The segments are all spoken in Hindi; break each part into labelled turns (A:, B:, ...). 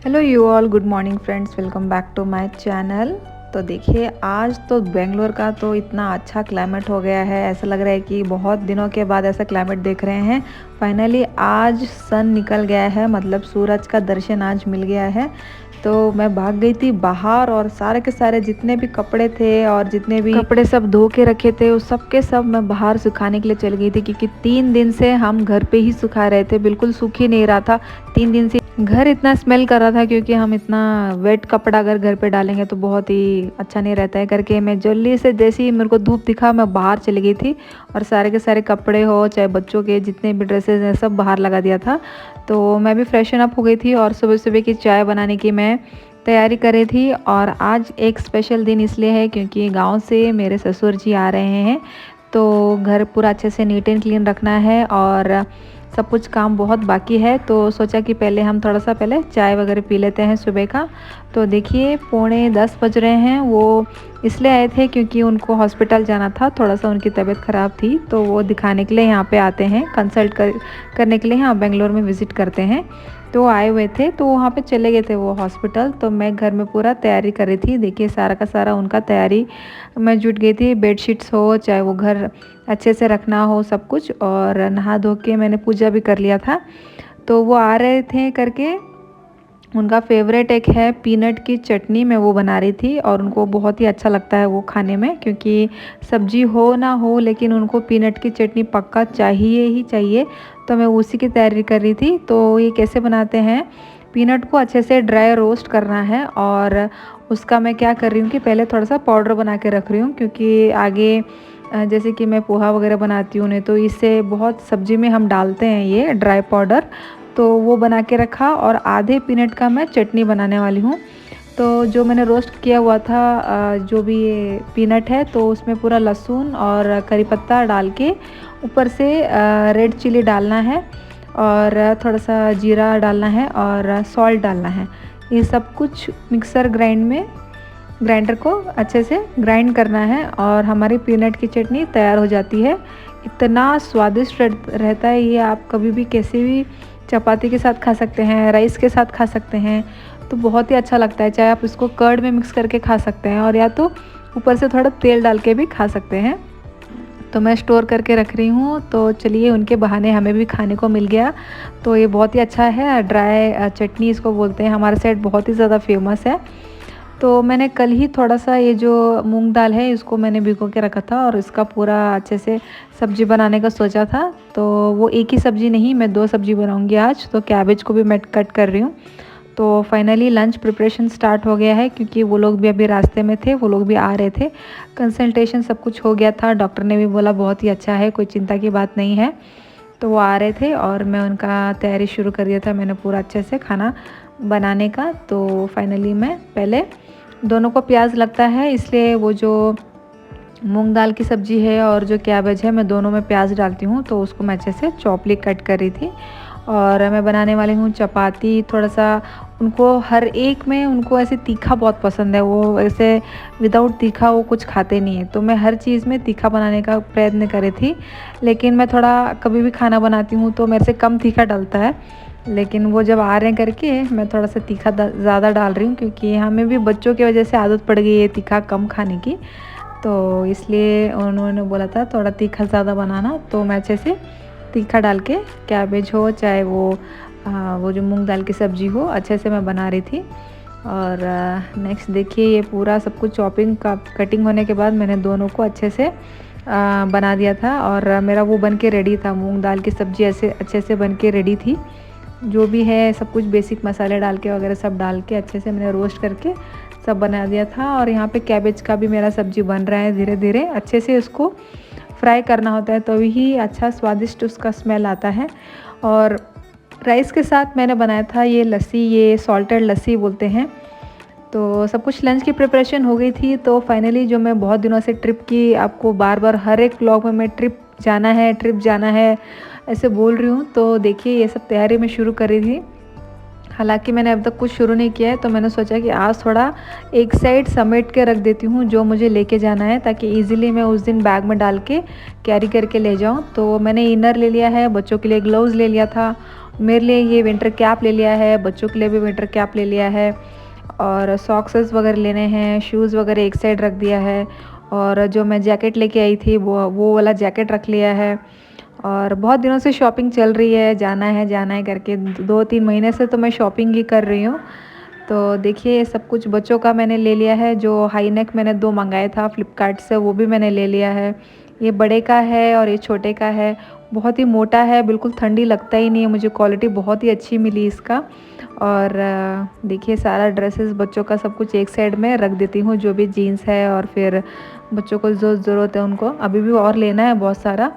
A: Hello you all, good morning friends, welcome back to my channel. तो देखिए, आज तो बेंगलोर का तो इतना अच्छा क्लाइमेट हो गया है, ऐसा लग रहा है कि बहुत दिनों के बाद ऐसा क्लाइमेट देख रहे हैं। फाइनली आज सन निकल गया है, मतलब सूरज का दर्शन आज मिल गया है। तो मैं भाग गई थी बाहर और सारे के सारे जितने भी कपड़े थे और जितने भी कपड़े सब धो के रखे थे उस सब के सब मैं बाहर सुखाने के लिए चल गई थी, क्योंकि 3 दिन से हम घर पे ही सुखा रहे थे, बिल्कुल सूख ही नहीं रहा था। 3 दिन से घर इतना स्मेल कर रहा था, क्योंकि हम इतना वेट कपड़ा अगर घर पे डालेंगे तो बहुत ही अच्छा नहीं रहता है करके मैं जल्दी से, जैसे ही मेरे को धूप दिखा मैं बाहर चली गई थी और सारे के सारे कपड़े हो चाहे बच्चों के जितने भी ड्रेसेस हैं सब बाहर लगा दिया था। तो मैं भी फ्रेशन अप हो गई थी और सुबह सुबह की चाय बनाने की मैं तैयारी कर रही थी। और आज एक स्पेशल दिन इसलिए है क्योंकि गांव से मेरे ससुर जी आ रहे हैं, तो घर पूरा अच्छे से नीट एंड क्लीन रखना है और सब कुछ काम बहुत बाकी है। तो सोचा कि पहले हम थोड़ा सा पहले चाय वगैरह पी लेते हैं सुबह का। तो देखिए 9:45 बज रहे हैं। वो इसलिए आए थे क्योंकि उनको हॉस्पिटल जाना था, थोड़ा सा उनकी तबीयत ख़राब थी, तो वो दिखाने के लिए यहाँ पे आते हैं, कंसल्ट करने के लिए यहाँ बेंगलोर में विज़िट करते हैं। तो आए हुए थे, तो वहाँ पे चले गए थे वो हॉस्पिटल। तो मैं घर में पूरा तैयारी कर रही थी। देखिए सारा का सारा उनका तैयारी मैं जुट गई थी, बेडशीट्स हो चाहे वो घर अच्छे से रखना हो सब कुछ, और नहा धो के मैंने पूजा भी कर लिया था। तो वो आ रहे थे करके उनका फेवरेट एक है पीनट की चटनी, मैं वो बना रही थी और उनको बहुत ही अच्छा लगता है वो खाने में, क्योंकि सब्जी हो ना हो लेकिन उनको पीनट की चटनी पक्का चाहिए ही चाहिए। तो मैं उसी की तैयारी कर रही थी। तो ये कैसे बनाते हैं, पीनट को अच्छे से ड्राई रोस्ट करना है और उसका मैं क्या कर रही हूँ कि पहले थोड़ा सा पाउडर बना के रख रही हूँ, क्योंकि आगे जैसे कि मैं पोहा वगैरह बनाती हूँ नहीं तो इससे बहुत सब्जी में हम डालते हैं ये ड्राई पाउडर। तो वो बना के रखा और आधे पीनट का मैं चटनी बनाने वाली हूँ। तो जो मैंने रोस्ट किया हुआ था जो भी ये पीनट है, तो उसमें पूरा लहसुन और करी पत्ता डाल के ऊपर से रेड चिली डालना है और थोड़ा सा जीरा डालना है और सॉल्ट डालना है। ये सब कुछ मिक्सर ग्राइंडर को अच्छे से ग्राइंड करना है और हमारी पीनट की चटनी तैयार हो जाती है। इतना स्वादिष्ट रहता है ये, आप कभी भी कैसे भी चपाती के साथ खा सकते हैं, राइस के साथ खा सकते हैं, तो बहुत ही अच्छा लगता है। चाहे आप इसको कर्ड में मिक्स करके खा सकते हैं और या तो ऊपर से थोड़ा तेल डाल के भी खा सकते हैं। तो मैं स्टोर करके रख रही हूँ। तो चलिए उनके बहाने हमें भी खाने को मिल गया। तो ये बहुत ही अच्छा है, ड्राई चटनी इसको बोलते हैं, हमारे साइड बहुत ही ज़्यादा फेमस है। तो मैंने कल ही थोड़ा सा ये जो मूंग दाल है इसको मैंने भिगो के रखा था और इसका पूरा अच्छे से सब्ज़ी बनाने का सोचा था। तो वो एक ही सब्ज़ी नहीं, मैं 2 सब्ज़ी बनाऊंगी आज। तो कैबेज को भी मैं कट कर रही हूँ। तो फाइनली लंच प्रिपरेशन स्टार्ट हो गया है, क्योंकि वो लोग भी अभी रास्ते में थे, वो लोग भी आ रहे थे। कंसल्टेशन सब कुछ हो गया था, डॉक्टर ने भी बोला बहुत ही अच्छा है, कोई चिंता की बात नहीं है। तो वो आ रहे थे और मैं उनका तैयारी शुरू कर दिया था मैंने पूरा अच्छे से खाना बनाने का। तो फाइनली मैं पहले दोनों को प्याज लगता है, इसलिए वो जो मूंग दाल की सब्ज़ी है और जो कैबेज है मैं दोनों में प्याज डालती हूँ। तो उसको मैं अच्छे से चॉपली कट कर रही थी और मैं बनाने वाली हूँ चपाती। थोड़ा सा उनको हर एक में उनको ऐसे तीखा बहुत पसंद है, वो ऐसे विदाउट तीखा वो कुछ खाते नहीं है। तो मैं हर चीज़ में तीखा बनाने का प्रयत्न कर रही थी, लेकिन मैं थोड़ा कभी भी खाना बनाती हूँ तो मेरे से कम तीखा डलता है, लेकिन वो जब आ रहे हैं करके मैं थोड़ा सा तीखा ज़्यादा डाल रही हूँ, क्योंकि हमें भी बच्चों की वजह से आदत पड़ गई है तीखा कम खाने की। तो इसलिए उन्होंने बोला था थोड़ा तीखा ज़्यादा बनाना, तो मैं अच्छे से तीखा डाल के कैबेज हो चाहे वो जो मूंग दाल की सब्ज़ी हो अच्छे से मैं बना रही थी। और नेक्स्ट देखिए ये पूरा सब कुछ चॉपिंग का कटिंग होने के बाद मैंने दोनों को अच्छे से बना दिया था और मेरा वो बन के रेडी था। मूंग दाल की सब्ज़ी ऐसे अच्छे से बन के रेडी थी, जो भी है सब कुछ बेसिक मसाले डाल के वगैरह सब डाल के अच्छे से मैंने रोस्ट करके सब बना दिया था। और यहाँ पे कैबेज का भी मेरा सब्ज़ी बन रहा है, धीरे धीरे अच्छे से उसको फ्राई करना होता है तभी ही अच्छा स्वादिष्ट उसका स्मेल आता है। और राइस के साथ मैंने बनाया था ये लस्सी, ये सॉल्टेड लस्सी बोलते हैं। तो सब कुछ लंच की प्रिपरेशन हो गई थी। तो फाइनली जो मैं बहुत दिनों से ट्रिप की आपको बार बार हर एक व्लॉग में मैं ट्रिप जाना है ऐसे बोल रही हूँ। तो देखिए ये सब तैयारी मैं शुरू कर रही थी, हालांकि मैंने अब तक कुछ शुरू नहीं किया है। तो मैंने सोचा कि आज थोड़ा एक साइड समेट के रख देती हूँ जो मुझे लेके जाना है, ताकि इजीली मैं उस दिन बैग में डाल के कैरी करके ले जाऊँ। तो मैंने इनर ले लिया है, बच्चों के लिए ग्लव्स ले लिया था मेरे लिए ये विंटर कैप ले लिया है, बच्चों के लिए भी विंटर कैप ले लिया है और सॉक्सेस वगैरह लेने हैं, शूज़ वगैरह एक साइड रख दिया है और जो मैं जैकेट लेके आई थी वो वाला जैकेट रख लिया है। और बहुत दिनों से शॉपिंग चल रही है, जाना है करके 2-3 महीने से तो मैं शॉपिंग ही कर रही हूँ। तो देखिए सब कुछ बच्चों का मैंने ले लिया है। जो हाई नेक मैंने 2 मंगाया था फ्लिपकार्ट से, वो भी मैंने ले लिया है। ये बड़े का है और ये छोटे का है। बहुत ही मोटा है, बिल्कुल ठंडी लगता ही नहीं है, मुझे क्वालिटी बहुत ही अच्छी मिली इसका। और देखिए सारा ड्रेसेस बच्चों का सब कुछ एक साइड में रख देती हूँ, जो भी जीन्स है और फिर बच्चों को जो ज़रूरत है उनको, अभी भी और लेना है बहुत सारा।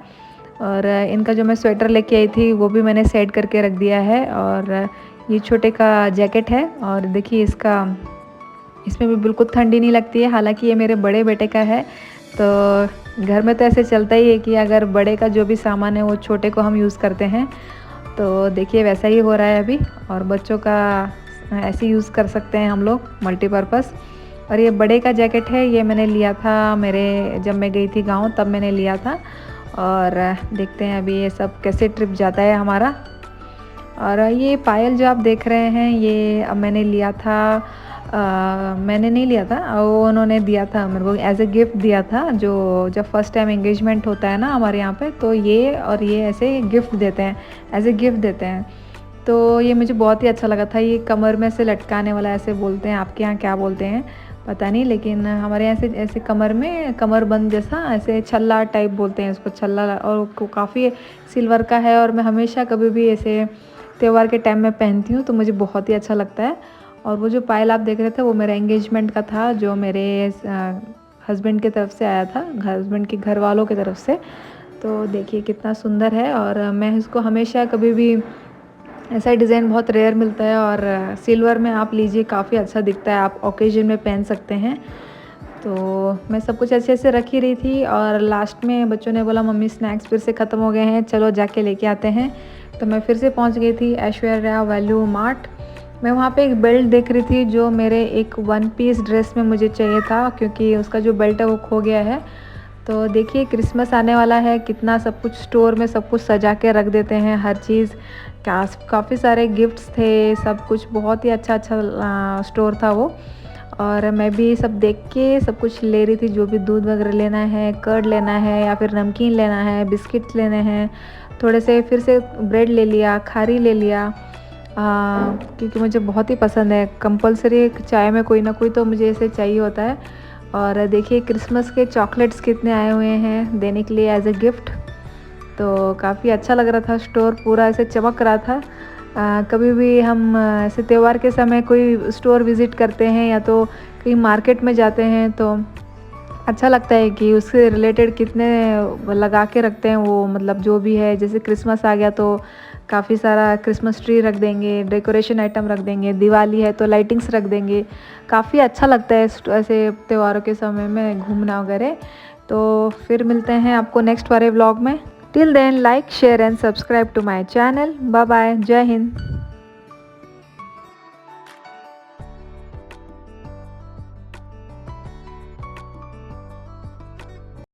A: और इनका जो मैं स्वेटर लेके आई थी वो भी मैंने सेट करके रख दिया है। और ये छोटे का जैकेट है और देखिए इसमें भी बिल्कुल ठंडी नहीं लगती है। हालांकि ये मेरे बड़े बेटे का है, तो घर में तो ऐसे चलता ही है कि अगर बड़े का जो भी सामान है वो छोटे को हम यूज़ करते हैं। तो देखिए वैसा ही हो रहा है अभी। और बच्चों का ऐसे यूज़ कर सकते हैं हम लोग मल्टीपर्पज़। और ये बड़े का जैकेट है, ये मैंने लिया था जब मैं गई थी गाँव तब मैंने लिया था। और देखते हैं अभी ये सब कैसे ट्रिप जाता है हमारा। और ये पायल जो आप देख रहे हैं ये अब मैंने लिया था, मैंने नहीं लिया था, वो उन्होंने दिया था मेरे को एज ए गिफ्ट दिया था। जो जब फर्स्ट टाइम एंगेजमेंट होता है ना हमारे यहाँ पे, तो ये और ये ऐसे गिफ्ट देते हैं, एज ए गिफ्ट देते हैं। तो ये मुझे बहुत ही अच्छा लगा था। ये कमर में से लटकाने वाला ऐसे बोलते हैं, आपके यहाँ क्या बोलते हैं पता नहीं, लेकिन हमारे यहाँ से ऐसे कमर में कमरबंद जैसा ऐसे छल्ला टाइप बोलते हैं उसको, छल्ला। और काफ़ी सिल्वर का है और मैं हमेशा कभी भी ऐसे त्यौहार के टाइम में पहनती हूँ, तो मुझे बहुत ही अच्छा लगता है। और वो जो पायल आप देख रहे थे वो मेरा एंगेजमेंट का था, जो मेरे हस्बैंड की तरफ से आया था, हस्बैंड के घर वालों की तरफ से। तो देखिए कितना सुंदर है। और मैं इसको हमेशा कभी भी, ऐसा डिज़ाइन बहुत रेयर मिलता है और सिल्वर में आप लीजिए काफ़ी अच्छा दिखता है, आप ओकेजन में पहन सकते हैं। तो मैं सब कुछ अच्छे से रख ही रही थी और लास्ट में बच्चों ने बोला मम्मी स्नैक्स फिर से ख़त्म हो गए हैं, चलो जाके लेके आते हैं। तो मैं फिर से पहुंच गई थी ऐश्वर्या वैल्यू मार्ट। मैं वहाँ पे एक बेल्ट देख रही थी जो मेरे एक 1 पीस ड्रेस में मुझे चाहिए था, क्योंकि उसका जो बेल्ट है वो खो गया है। तो देखिए क्रिसमस आने वाला है, कितना सब कुछ स्टोर में सब कुछ सजा के रख देते हैं, हर चीज़ काफ़ी सारे गिफ्ट्स थे, सब कुछ बहुत ही अच्छा स्टोर था वो। और मैं भी सब देख के सब कुछ ले रही थी, जो भी दूध वगैरह लेना है, कर्ड लेना है या फिर नमकीन लेना है, बिस्किट्स लेने हैं, थोड़े से फिर से ब्रेड ले लिया, खारी ले लिया, क्योंकि मुझे बहुत ही पसंद है। कंपलसरी चाय में कोई ना कोई तो मुझे ऐसे चाहिए होता है। और देखिए क्रिसमस के चॉकलेट्स कितने आए हुए हैं देने के लिए एज ए गिफ्ट। तो काफ़ी अच्छा लग रहा था, स्टोर पूरा ऐसे चमक रहा था। कभी भी हम ऐसे त्यौहार के समय कोई स्टोर विज़िट करते हैं या तो कहीं मार्केट में जाते हैं, तो अच्छा लगता है कि उससे रिलेटेड कितने लगा के रखते हैं वो, मतलब जो भी है। जैसे क्रिसमस आ गया तो काफ़ी सारा क्रिसमस ट्री रख देंगे, डेकोरेशन आइटम रख देंगे, दिवाली है तो लाइटिंग्स रख देंगे। काफ़ी अच्छा लगता है ऐसे त्योहारों के समय में घूमना वगैरह। तो फिर मिलते हैं आपको नेक्स्ट वाले व्लॉग में। Till then like share and subscribe to my channel. Bye bye, जय हिंद।